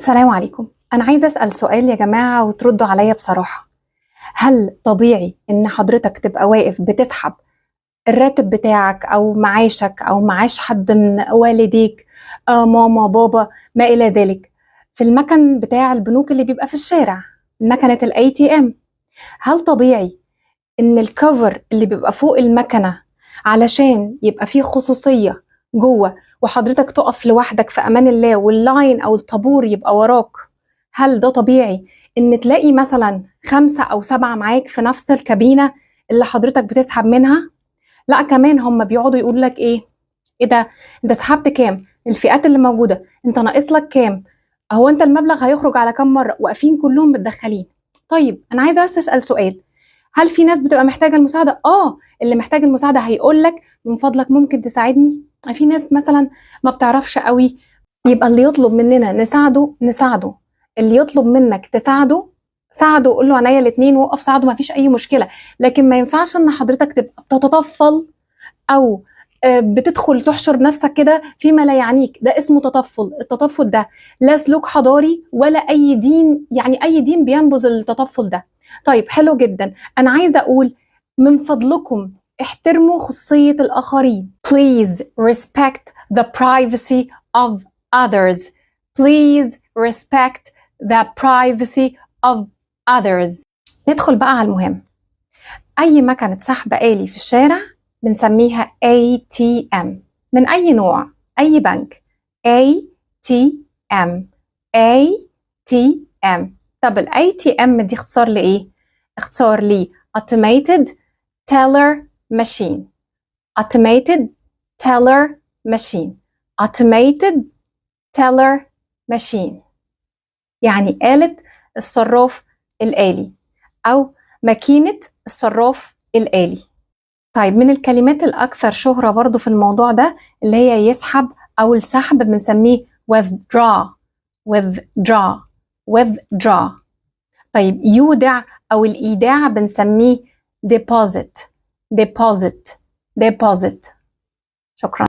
السلام عليكم. أنا عايزة أسأل سؤال يا جماعة وتردوا عليا بصراحة. هل طبيعي إن حضرتك تبقى واقف بتسحب الراتب بتاعك أو معاشك أو معاش حد من والديك، ماما بابا ما إلى ذلك، في المكن بتاع البنوك اللي بيبقى في الشارع، مكنة ال ATM؟ هل طبيعي إن الكفر اللي بيبقى فوق المكنة علشان يبقى فيه خصوصية جوه وحضرتك تقف لوحدك في أمان الله واللاين أو الطابور يبقى وراك، هل ده طبيعي إن تلاقي مثلا 5 أو 7 معاك في نفس الكابينة اللي حضرتك بتسحب منها؟ لا، كمان هم بيقعدوا يقول لك إيه ده؟ أنت سحبت كام؟ الفئات اللي موجودة أنت ناقص لك كام؟ هو أنت المبلغ هيخرج على كام مرة؟ واقفين كلهم متدخلين. طيب أنا عايزة بس أسأل سؤال، هل في ناس بتبقى محتاجة المساعدة؟ اللي محتاج المساعدة هيقول لك من فضلك ممكن تساعدني؟ في ناس مثلا ما بتعرفش قوي، يبقى اللي يطلب مننا نساعده، اللي يطلب منك تساعده ساعده، قول له عينيا الاتنين، وقف ساعده، ما فيش اي مشكلة. لكن ما ينفعش ان حضرتك تبقى بتتطفل او بتدخل تحشر نفسك كده فيما لا يعنيك. ده اسمه تطفل. التطفل ده لا سلوك حضاري ولا اي دين، يعني اي دين بينبذ التطفل ده. طيب حلو جدا. انا عايزه اقول من فضلكم احترموا خصوصيه الاخرين. Please respect the privacy of others. Please respect the privacy of others. ندخل بقى على المهم. اي مكنه سحب آلي في الشارع بنسميها ATM من أي نوع، أي بنك. ATM ATM. طب ال ATM دي اختصار لإيه؟ اختصار لي Automated Teller Machine. Automated Teller Machine. Automated Teller Machine يعني آلة الصراف الآلي أو ماكينة الصراف الآلي. طيب من الكلمات الأكثر شهرة برضو في الموضوع ده اللي هي يسحب أو السحب بنسميه withdraw. withdraw withdraw. طيب يودع أو الإيداع بنسميه deposit. deposit deposit. شكرا.